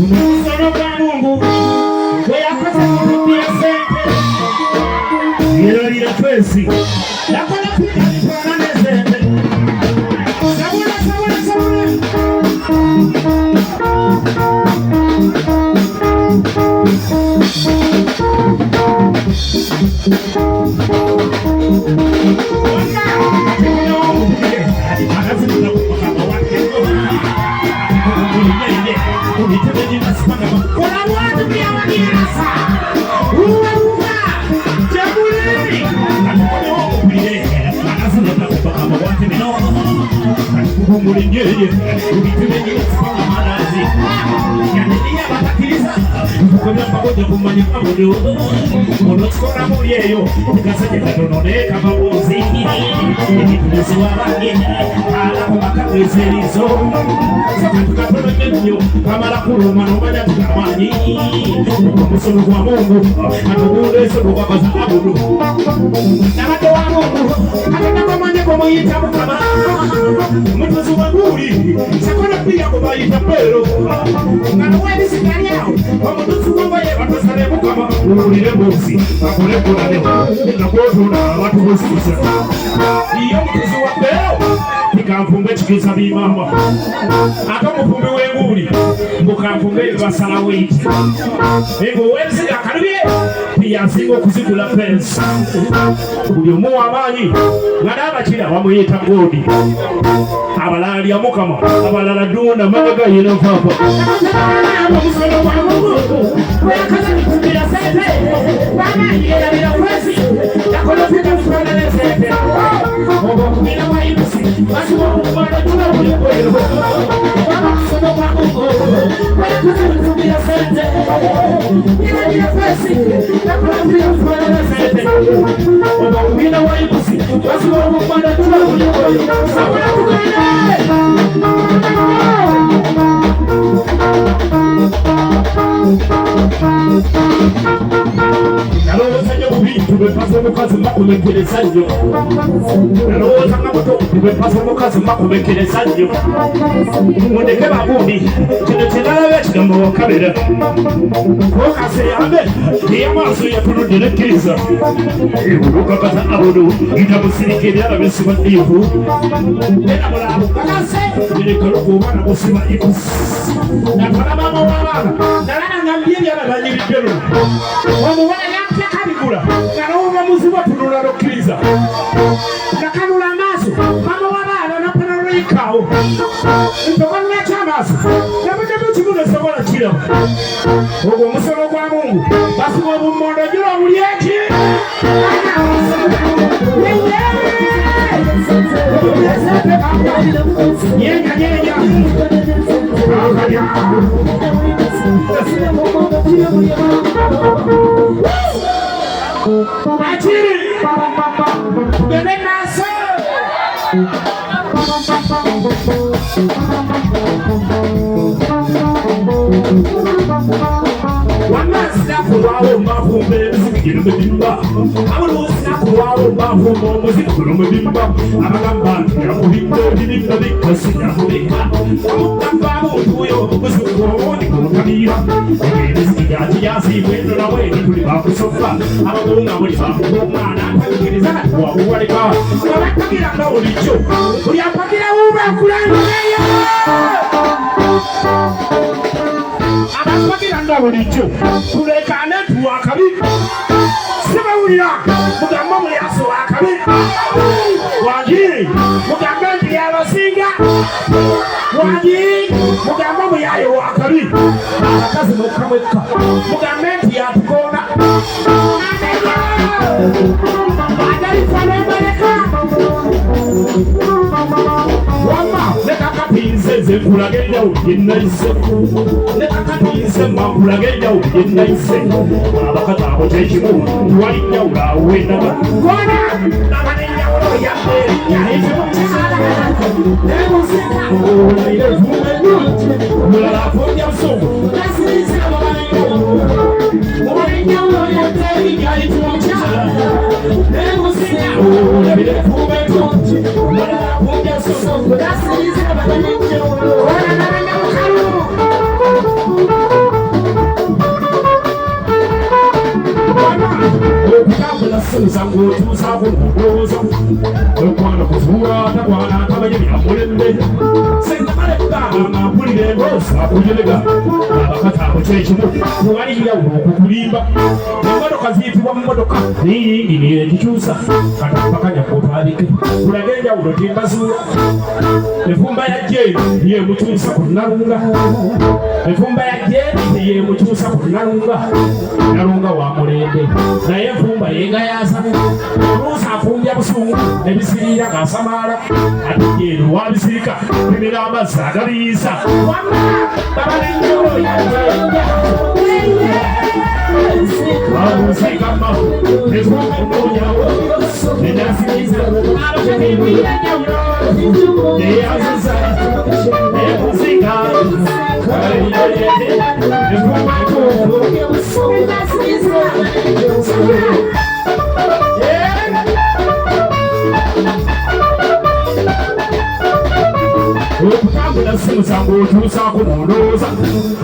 Umusoro bwa Mungu we yakoze kurutia sente irarira twese yakora kwitwara nezende sabura Mulingeye ubitubeni usipanga marazi yanenia batakiriza kukomya pamoja kumanya pamoja unotskora mulieyo kasaje kadononeka mabozi ikituziwa bangi ala kumakabezelizo tukapona nyo kamara kuruma nomanya tukamanyi umusoro kwa Mungu atubule so kwa bazabudu nabato wa Mungu atakamanya kumuyita mukama Mutuzi wanguri, sakona pia kubayita pero Ngana wedi sikari yao, wamutuzi wambaye watasare mukama Ulire mbozi, akone kuna leo Nika kuotu na watu kusikisa Iyo mutuzi wa pero Nikamfunge chikisa bimama Aka mfumbe wenguri Mukamfunge basala witi Ego wenzi akarubie Pia zingo kuzikula pensa Uyo muwa manyi Ngadaba chila wamuyita godi Abalali ya mukama abalala dunda magaga yino papa Musolo wa Mungu wekaza nikumbira sente Wana yera bila kwezi Yakolo pita mfana ne sente Ogo kumina wa ibusi Basi wa kumana tuna ulikwelo Musolo wa Mungu wekaza nikumbira sente Yera bila kwezi Yakolo pita mfana ne sente Ogo kumina wa ibusi Basi wa kumana tuna ulikwelo Sabuna tukana Naloza nyo kubintu bepaso mukazi makumekereza nnyo Naloza nga muto bepaso mukazi makumekereza nnyo Mundeke babundi kino kyenalabe kigambo wakabera Kokase yambe ey'amaaso yatunudde nekkiriza Olukakaza abodo itamusirika ebyala besiba ddiivu Era mulabo kakase Nirekalukuba namusiba ikusi Natwala mama w'abaana nalala nga mby'ebyala banyiriddeno Omuwala yampya kabigula nga n'oba muzibu atunula n'okkiriza Nakanula amaaso mama w'abaana napana lwekaawo Ntogonna ekyamaaso nabuddemu kibuno sobola kiraba Ogwo omusomo gwa Mungu basiba obummondo gira omuli eki Nyenya nyenya Achiri Bene naso Wanakuwawo mavumbe muzikiro mubimba Abalunakuwawo mavumbe muzikiro mubimba Abagamba yakubimba bibimba bikasi yakubika Amukavamu tuyo muzikiro nikumukabira Ebiziki yati yasibwendo nawe tuli bakusofa Abagunga muli bakumwana Atakiriza wakuwalika Abatagira nga bulijjo Buli apagira uba kulangireyo Abapagira nga bulijjo tulekane tuwakabi Sibawulira mugamba muli aso wakabi Wagiri mugamba nti abasinga Wagiri mugamba muyayo wakabi Abakazi mukamweka mugambe nti yatukoona Agalifana emaleka Wama leka kapinze ze kulagenda uyennaise Leka kapinze makulagenda uyennaise Abakata abo tekimu tuwalinnya ulawenda Kona nabanenya ulo ya mbere Yahize mukisala Nemusika Olaire vume nyuti Mulala afonja msomo Nasirize ababanenya ulo Olaire ulo ya mbere Yahize mukisala Nemusika Olaire vume nyuti Mulala afonja msomo Nasirize ababanenya ulo Olaire vume nyuti nasusa ng'otuusaako n'olowooza okwana kuzuula takwana tamanyi byamulembe sengamale kugamba nga mpulira emboozi akujerega abakataamu kyekimu tewaliyawulo okukulimba emmotoka ziyitibwa mu mmotoka niyingi niyekikyusa katampakanya kotwalike kulage enjawulo timbazuula enfumba ya jeeni yemukyusa ku nalunga enfumba ya jeeni yemukyusa ku nalunga nalunga wa mulembe naye enfumba yengayaasa oluusi afumbya busungu nebisiriira gasamaala ate jeeni wabisirika bimira amazzi agaliyiisa wamma babalenjolo wabusikama efumunyawo enasiriza eyazuza ekusika efumakuku okutambula simusango otuusaako n'ondowooza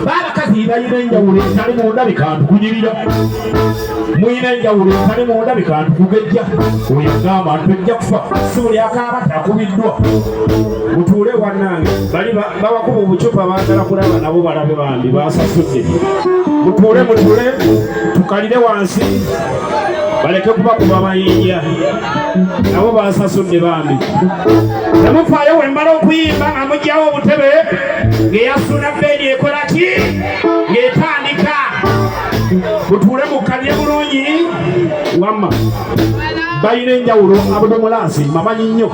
baabakazi balina enjawulo etali munda bikantukugirira mulina enjawulo etali munda bikantukugejja oyo agamba ntujja kufa si buli akaaba takubiddwa mutuule wannange bali babakuba obucupa baagala kulaba nabo balabe bambi basasudde mutuule tukalire wansi baleke kubakuba mayinja nabo basasudde bambi namufaayo wembala okuyimba nga mugyawo obutebe ng'eyasuna beeni ekola ki ng'etandika mutuule mukalye bulungi wamma balina enjawulo abudomulansi mamanyi nnyo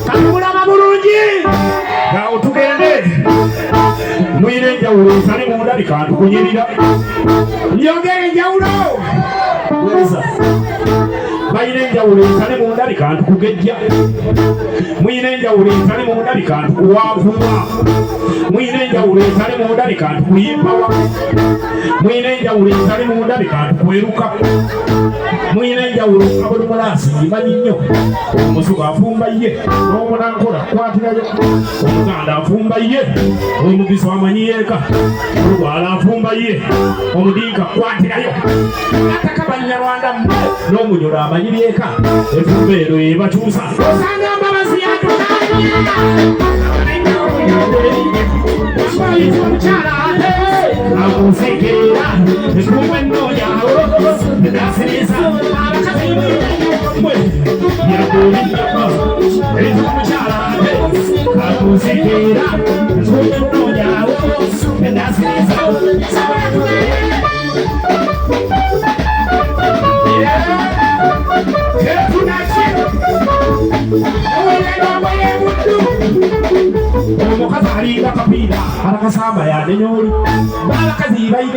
katumulaba bulungi nga otugende mulina enjawulo etali munda bikantukunyirira lyongera enjawulo weza balina enjawulo etali munda bikantukugejja mulina enjawulo etali munda bikantukuwanvuwa mulina enjawulo etali munda bikantukuyimbawa mulina enjawulo etali munda bikantukweruka mulina enjawulo abulumulansi ngimanyi nnyo omusuku afumba ye n'omunankola kwatirayo omuganda afumba ye omugizi wamanyi yeeka olugwala afumba ye omudinka kwatirayo ataka banyarwanda n'omunyola amanyi byeka efumba ero ebakyusa osanga mbabazi yatukanya omukyala akusekera ekumba ennonyawo nasiriza abakazi mwe yakulinyama ezo omukyala akusekera ekumba ennonyawo nasiriza omukazi alinga kapiira alakasamba yanenyoli balakazi balina